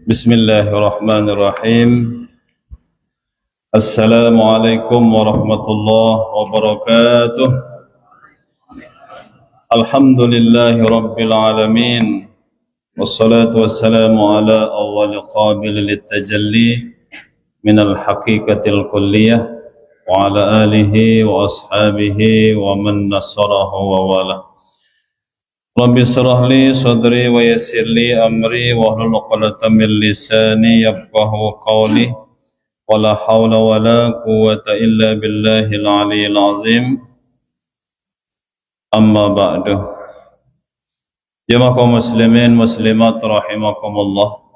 Bismillahirrahmanirrahim. Assalamualaikum warahmatullahi wabarakatuh. Alhamdulillahi rabbil alamin. Wassalatu wassalamu ala awwali qabil litajalli minal haqiqatil kulliyah wa ala alihi wa ashabihi wa man nasarahu wa wala. Rabbi shrah li sadri wa yassir li amri wa hlul 'uqdatam min lisani yafqahu qawli wa la hawla wa la quwwata illa billahil aliyyil azim. Amma ba'du. Jamaah kaum muslimin muslimat rahimakumullah.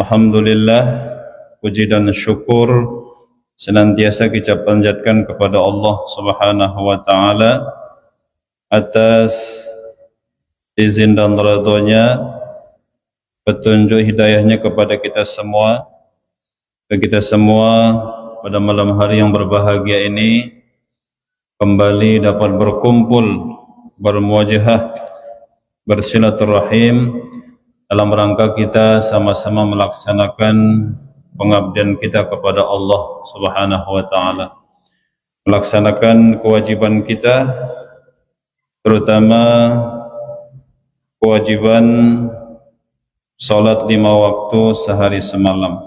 Alhamdulillah, puji dan syukur senantiasa kita panjatkan kepada Allah Subhanahu wa taala atas izin dan ridhonya, petunjuk hidayahnya kepada kita semua pada malam hari yang berbahagia ini kembali dapat berkumpul, bermuajahah, bersilaturahim dalam rangka kita sama-sama melaksanakan pengabdian kita kepada Allah Subhanahu wa taala, melaksanakan kewajiban kita, terutama kewajiban salat 5 waktu sehari semalam.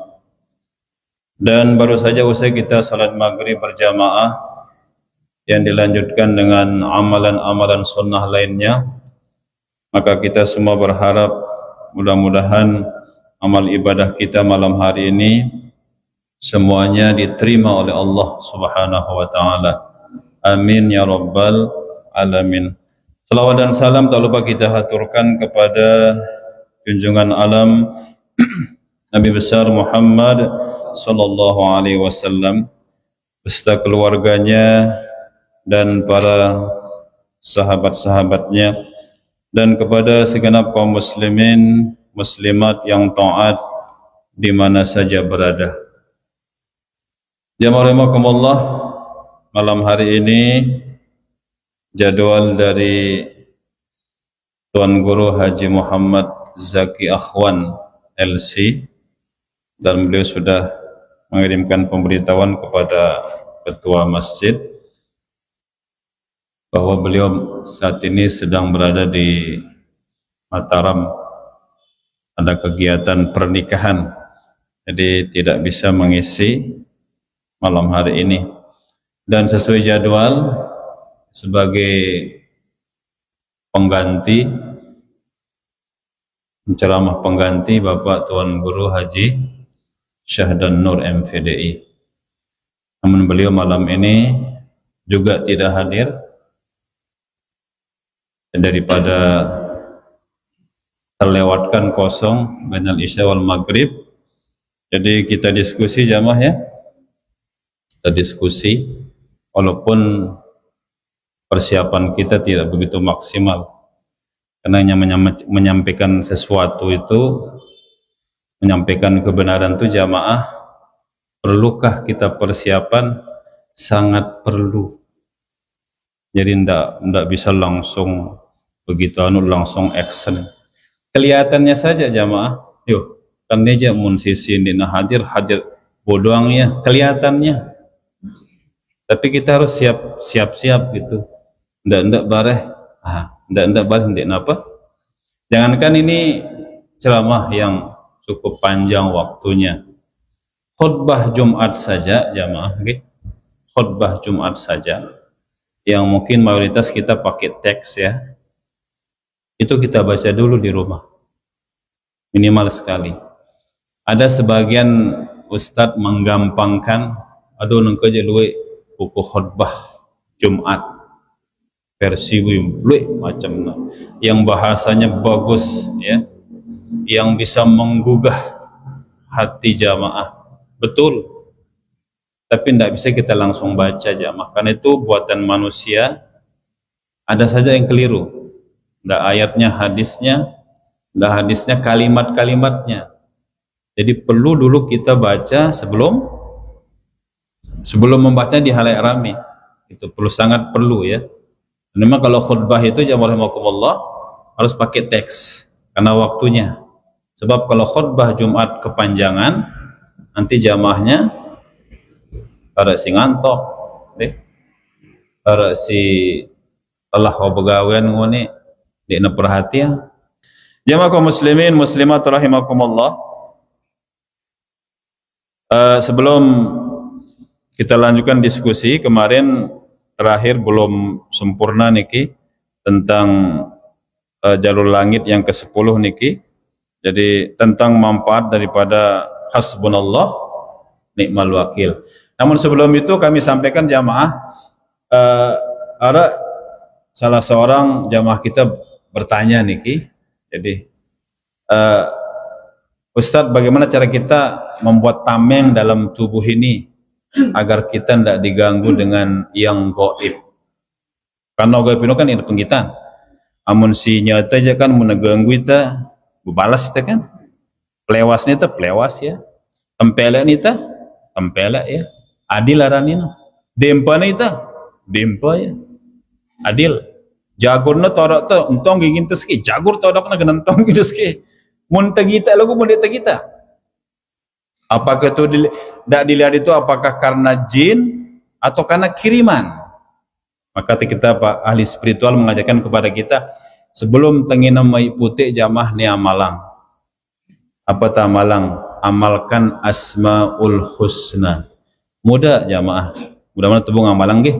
Dan baru saja usai kita salat maghrib berjamaah yang dilanjutkan dengan amalan-amalan sunnah lainnya, maka kita semua berharap mudah-mudahan amal ibadah kita malam hari ini semuanya diterima oleh Allah Subhanahu wa taala. Amin ya rabbal alamin. Salawat dan salam tak lupa kita haturkan kepada junjungan alam Nabi besar Muhammad sallallahu alaihi wasallam beserta keluarganya dan para sahabat-sahabatnya, dan kepada segenap kaum muslimin muslimat yang taat di mana saja berada. Jamaah rahimakumullah, malam hari ini jadwal dari Tuan Guru Haji Muhammad Zaki Akhwan LC, dan beliau sudah mengirimkan pemberitahuan kepada ketua masjid bahwa beliau saat ini sedang berada di Mataram, ada kegiatan pernikahan, jadi tidak bisa mengisi malam hari ini. Dan sesuai jadwal, sebagai pengganti, penceramah pengganti Bapak Tuan Guru Haji Syahdan Nur MVDI. Namun beliau malam ini juga tidak hadir, daripada terlewatkan kosong bainal isya wal maghrib. Jadi kita diskusi jamaah ya, kita diskusi walaupun persiapan kita tidak begitu maksimal, karena menyampaikan sesuatu itu, menyampaikan kebenaran itu jamaah, perlukah kita persiapan? Sangat perlu. Jadi ndak bisa langsung begitu langsung action. Kelihatannya saja jamaah, yuk kan aja mun sisi dina hadir bodoangnya kelihatannya, tapi kita harus siap-siap gitu. Ndak bareh, ndak bareh napa? Jangankan ini ceramah yang cukup panjang waktunya, khutbah Jumat saja jamaah, okay? Khutbah Jumat saja yang mungkin mayoritas kita pakai teks ya, itu kita baca dulu di rumah minimal sekali. Ada sebagian ustadz menggampangkan, aduh nengko aja luwe buku khutbah Jumat versi macam yang bahasanya bagus ya, yang bisa menggugah hati jamaah, betul, tapi tidak bisa kita langsung baca jamaah, karena itu buatan manusia. Ada saja yang keliru, tidak ayatnya, hadisnya, kalimat-kalimatnya. Jadi perlu dulu kita baca sebelum membaca di halayak ramai, itu sangat perlu ya. Memang kalau khutbah itu jamaah rahimakumullah harus pakai teks karena waktunya Sebab kalau khutbah Jumat kepanjangan, nanti jamaahnya ada si ngantok, deh, ada si telah begawean ngoni, dia perhatian. Jamaah kaum muslimin muslimat rahimakumullah. Sebelum kita lanjutkan diskusi, kemarin terakhir belum sempurna niki tentang jalur langit yang ke-10 niki. Jadi tentang manfaat daripada hasbunallah ni'mal wakil. Namun sebelum itu kami sampaikan jamaah, ada salah seorang jamaah kita bertanya niki. Jadi Ustadz, bagaimana cara kita membuat tameng dalam tubuh ini agar kita tidak diganggu dengan yang gaib? Karena gaib itu kan ada penggitan. Amun si nyata aja kan meneganggu kita, balas kita kan. Pelewasnya itu pelewas ya. Tempelak itu tempelak ya. Adil aranin. Dempa itu dempa ya. Adil. Jagurna torak tu untong gigin tu sikit. Jagur torak na genentong gitu sikit. Mun tegita lagu mun tegita. Apakah itu tidak dilihat itu apakah karena jin atau karena kiriman? Maka kita Pak ahli spiritual mengajarkan kepada kita sebelum tengina mai putih jamah ni amalang. Apa ta amalang? Amalkan asmaul husna. Mudah jamaah. Mudah-mudahan tebung amalang nggih.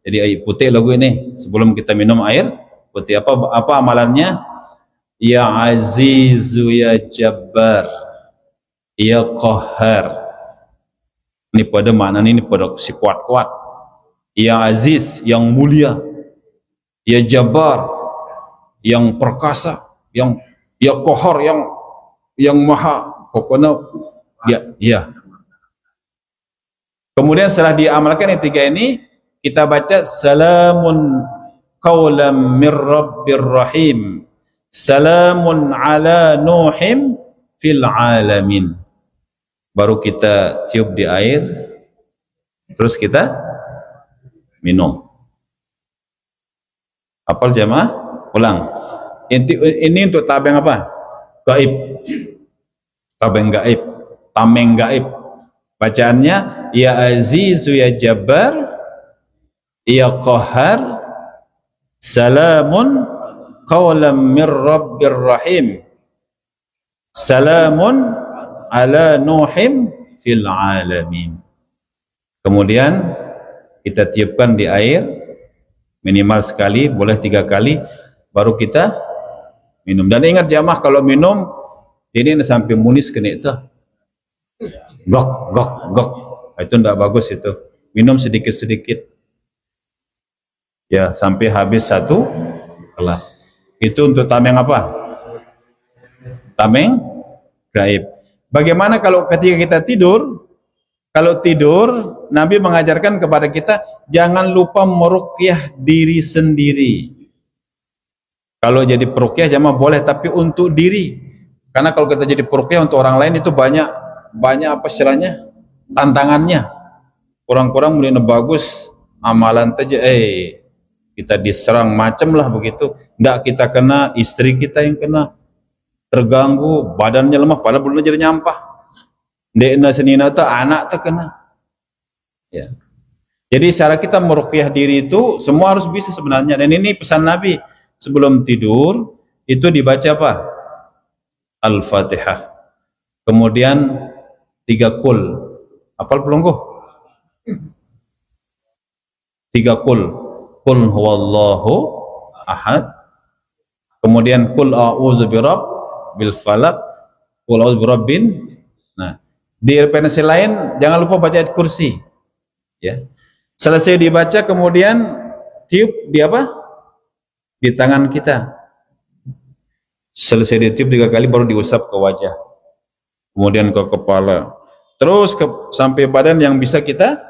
Jadi air putih lagu ini sebelum kita minum air putih apa amalannya? Ya Azizu ya Jabbar ya Qahhar. Ini pada makna ini pada si kuat-kuat. Ya Aziz yang mulia, ya Jabbar yang perkasa, yang ya Qahhar yang maha, pokoknya ya. Kemudian setelah diamalkan yang tiga ini, kita baca salamun qawlam mir rabbir rahim. Salamun ala nuhim fil alamin. Baru kita tiup di air, terus kita minum. Apal jamaah? Ulang. Ini untuk tabeng apa? Gaib. Tabeng gaib. Tameng gaib. Bacaannya ya Azizu ya Jabbar ya Qahhar salamun qawlam mir rabbir rahim salamun ala nuhim fil alamin. Kemudian kita tiupkan di air minimal sekali, boleh 3 kali, baru kita minum. Dan ingat jamaah kalau minum ini sampai munis kena itu gok gok gok, itu tidak bagus itu. Minum sedikit-sedikit ya sampai habis 1 gelas. Itu untuk tameng apa? Tameng gaib. Bagaimana kalau ketika kita tidur? Kalau tidur, Nabi mengajarkan kepada kita jangan lupa meruqyah diri sendiri. Kalau jadi peruqyah jamaah boleh, tapi untuk diri. Karena kalau kita jadi peruqyah untuk orang lain itu banyak apa istilahnya? Tantangannya. Kurang-kurang mulai bagus amalan saja kita diserang macam lah begitu. Enggak kita kena, istri kita yang kena, terganggu, badannya lemah, padahal belum jadi nyampah. Dekna senina tu anak tu kena. Ya. Jadi cara kita meruqyah diri itu semua harus bisa sebenarnya. Dan ini pesan Nabi sebelum tidur itu dibaca apa? Al-Fatihah. Kemudian 3 kul. Apal pelungguh? 3 kul. Qul huwallahu ahad. Kemudian qul a'udzu birabbil falaq, qul a'udzu birabbin. Nah, di referensi lain jangan lupa baca ayat kursi. Ya. Selesai dibaca kemudian tiup di apa? Di tangan kita. Selesai ditiup 3 kali baru diusap ke wajah. Kemudian ke kepala. Terus sampai badan yang bisa kita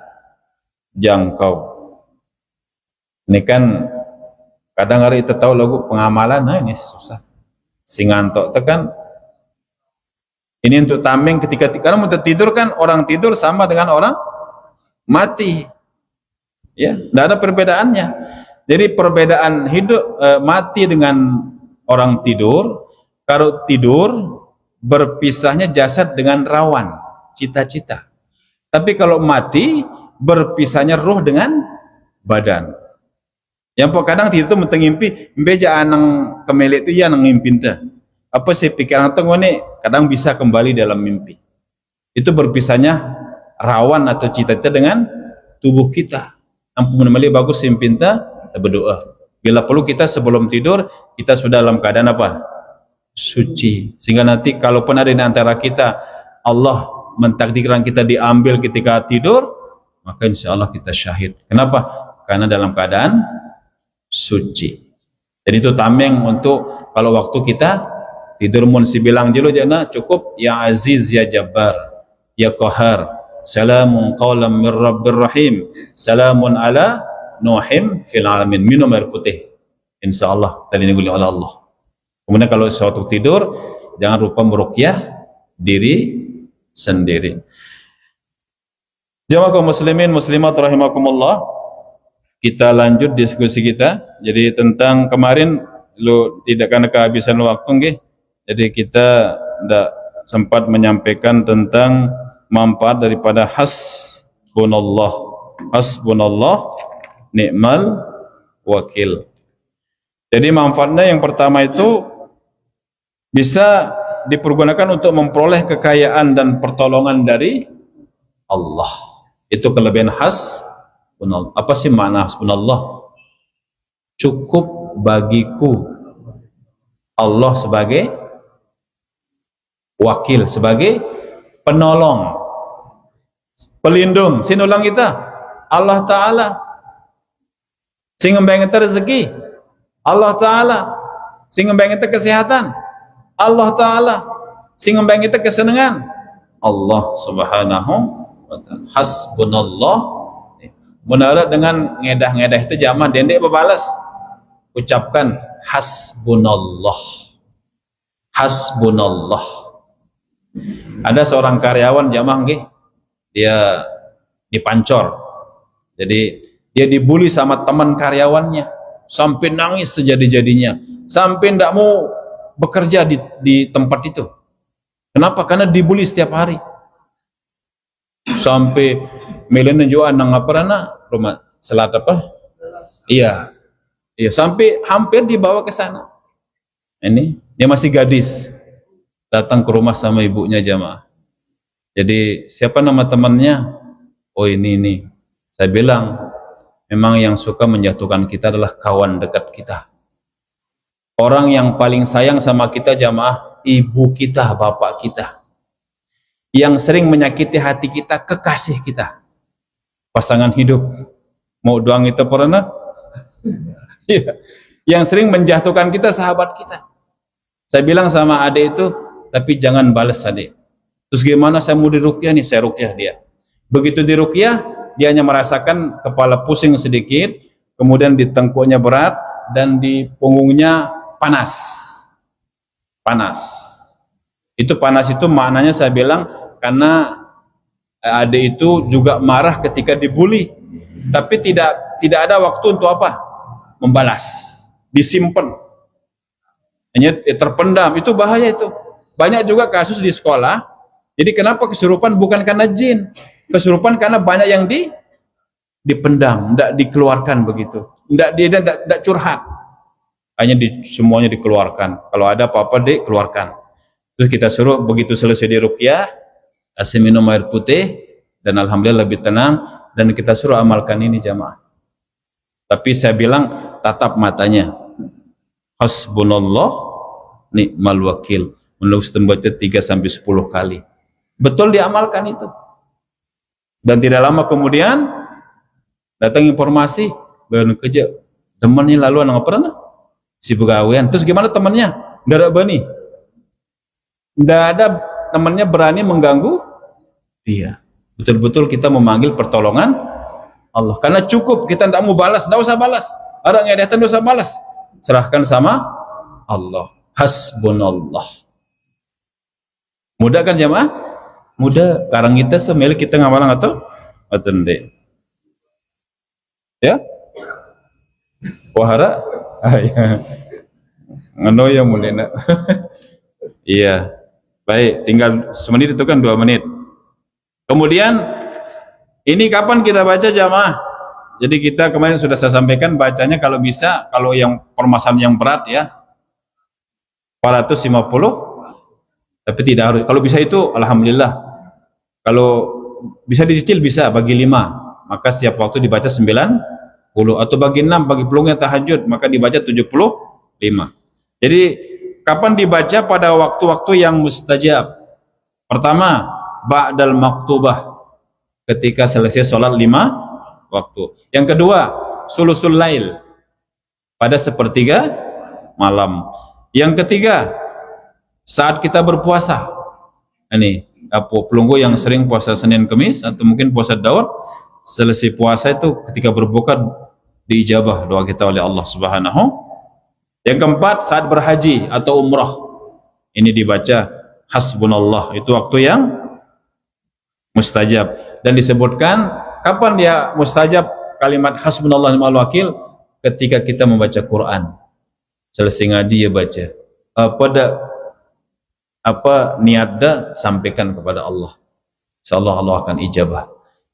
jangkau. Ini kan kadang hari kita tahu lagu pengamalan, nah ini susah. Si ngantok tekan. Ini untuk tameng ketika karena untuk tidur kan orang tidur sama dengan orang mati. Ya, tidak ada perbedaannya. Jadi perbedaan hidup mati dengan orang tidur. Kalau tidur berpisahnya jasad dengan rawan, cita-cita. Tapi kalau mati, berpisahnya ruh dengan badan. Yang kadang tidur tu mentengimpi, beja anang kemelik tu ya nang ngimpin dah. Apa sih pikiran tengok ni? Kadang bisa kembali dalam mimpi. Itu berpisahnya rawan atau cita-cita dengan tubuh kita. Ampun kembali bagus simpinta, kita berdoa. Bila perlu kita sebelum tidur, kita sudah dalam keadaan apa? Suci. Sehingga nanti kalaupun ada di antara kita, Allah mentakdirkan kita diambil ketika tidur, maka insya Allah kita syahid. Kenapa? Karena dalam keadaan suci. Jadi itu tameng untuk kalau waktu kita tidur mun si bilang jelo jana cukup ya aziz ya jabbar ya qahar salamun qawlam min rabbir rahim salamun ala nuhim fil alamin. Minum air putih insyaallah tadi oleh Allah. Kemudian kalau suatu tidur jangan lupa meruqyah diri sendiri. Jamaah kaum muslimin muslimat rahimakumullah, kita lanjut diskusi kita. Jadi tentang kemarin lu tidak karena kehabisan waktu nggih. Jadi kita tidak sempat menyampaikan tentang manfaat daripada hasbunallah. Hasbunallah ni'mal wakil. Jadi manfaatnya yang pertama itu bisa dipergunakan untuk memperoleh kekayaan dan pertolongan dari Allah. Itu kelebihan hasbunallah. Apa sih makna hasbunallah? Cukup bagiku Allah sebagai wakil, sebagai penolong, pelindung, sinulang kita Allah Ta'ala, sing ngembang kita rezeki Allah Ta'ala, sing ngembang kita kesehatan Allah Ta'ala, sing ngembang kita kesenangan Allah Subhanahu wa Ta'ala. Hasbunallah. Menurut dengan ngedah-ngedah itu jamaah dendek berbalas, ucapkan hasbunallah. Hasbunallah. Ada seorang karyawan jamaah nggih, dia dipancor. Jadi dia dibully sama teman karyawannya sampai nangis sejadi-jadinya, sampai ndak mau bekerja di tempat itu. Kenapa? Karena dibully setiap hari. Sampai melena juga nang apa rumah selat apa? Iya. Iya, sampai hampir dibawa ke sana. Ini dia masih gadis. Datang ke rumah sama ibunya jamaah. Jadi siapa nama temannya? Oh ini. Saya bilang memang yang suka menjatuhkan kita adalah kawan dekat kita. Orang yang paling sayang sama kita jamaah, ibu kita, bapak kita. Yang sering menyakiti hati kita, kekasih kita. Pasangan hidup. Mau doang itu pernah? Yang sering menjatuhkan kita, sahabat kita. Saya bilang sama adik itu, tapi jangan balas adik. Terus gimana saya mau diruqyah nih? Saya ruqyah dia. Begitu diruqyah, dia hanya merasakan kepala pusing sedikit, kemudian di tengkuknya berat, dan di punggungnya panas. Panas. Itu panas itu maknanya saya bilang, karena adik itu juga marah ketika dibully. Tapi tidak ada waktu untuk apa? Membalas. Disimpan. Hanya terpendam. Itu bahaya itu. Banyak juga kasus di sekolah. Jadi kenapa kesurupan? Bukan karena jin. Kesurupan karena banyak yang dipendam, tidak dikeluarkan begitu. Tidak curhat. Hanya semuanya dikeluarkan. Kalau ada apa-apa dikeluarkan. Terus kita suruh begitu selesai diruqyah, kasih minum air putih, dan alhamdulillah lebih tenang, dan kita suruh amalkan ini jamaah. Tapi saya bilang tatap matanya. Hasbunallah ni'mal wakil. Menulis membaca 3-10 kali. Betul diamalkan itu. Dan tidak lama kemudian datang informasi baru kerja temannya lalu anak pernah si begawean. Terus gimana temannya? Tidak ada berani. Tidak ada temannya berani mengganggu dia. Betul-betul kita memanggil pertolongan Allah. Karena cukup kita tidak mau balas, tidak usah balas. Orang yang datang tidak usah balas. Serahkan sama Allah. Hasbunallah. Mudah kan jamaah? Mudah. Karang kita semilik kita ngamalang atau ndek. Ya? Wahara? Ya. Ngano ya mulena. Iya. Baik, tinggal semenit itu kan 2 menit. Kemudian ini kapan kita baca jamaah? Jadi kita kemarin sudah saya sampaikan bacanya kalau bisa, kalau yang permasalahan yang berat ya 450, tapi tidak harus. Kalau bisa itu alhamdulillah. Kalau bisa dicicil bisa bagi 5, maka setiap waktu dibaca 90, atau bagi 6, bagi peluangnya tahajud maka dibaca 75. Jadi kapan dibaca? Pada waktu-waktu yang mustajab. Pertama, ba'dal maktubah, ketika selesai sholat 5 waktu. Yang kedua, sulusul lail, pada sepertiga malam. Yang ketiga, saat kita berpuasa. Ini pelunggu yang sering puasa Senin Kemis atau mungkin puasa Daud, selesai puasa itu ketika berbuka diijabah doa kita oleh Allah Subhanahu. Yang keempat, saat berhaji atau umrah, ini dibaca hasbunallah, itu waktu yang mustajab. Dan disebutkan kapan dia mustajab kalimat hasbunallah ni'mal wakil? Ketika kita membaca Quran, selesai ngaji ya baca niatnya sampaikan kepada Allah, insyaallah Allah akan ijabah.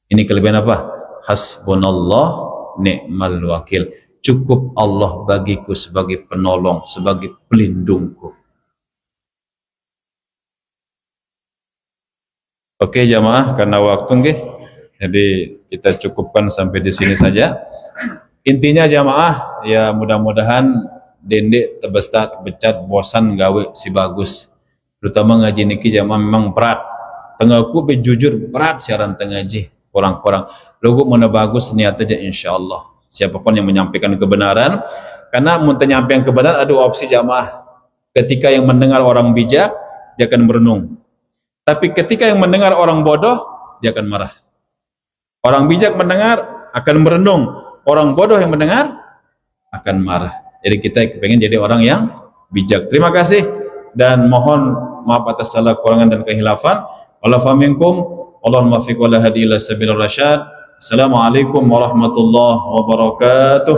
Ini kelebihan apa? Hasbunallah ni'mal wakil, cukup Allah bagiku sebagai penolong, sebagai pelindungku. Oke jamaah, karena waktu nggih, jadi kita cukupkan sampai di sini saja. Intinya jamaah, ya mudah-mudahan dendek tebestat becat bosan gawe si bagus. Terutama ngaji niki jamaah memang berat. Tengahku bejujur berat siaran tengaji kurang-kurang. Lugu mana bagus niat aja insyaallah. Siapapun yang menyampaikan kebenaran, karena mau menyampaikan kebenaran ada opsi jamaah. Ketika yang mendengar orang bijak, dia akan merenung. Tapi ketika yang mendengar orang bodoh, dia akan marah. Orang bijak mendengar akan merenung, orang bodoh yang mendengar akan marah. Jadi kita pengen jadi orang yang bijak. Terima kasih dan mohon maaf atas salah kurangan dan kehilafan. Walafu minkum, Allahumma fiq wala hadi ila sabil rasyad. Assalamualaikum warahmatullahi wabarakatuh.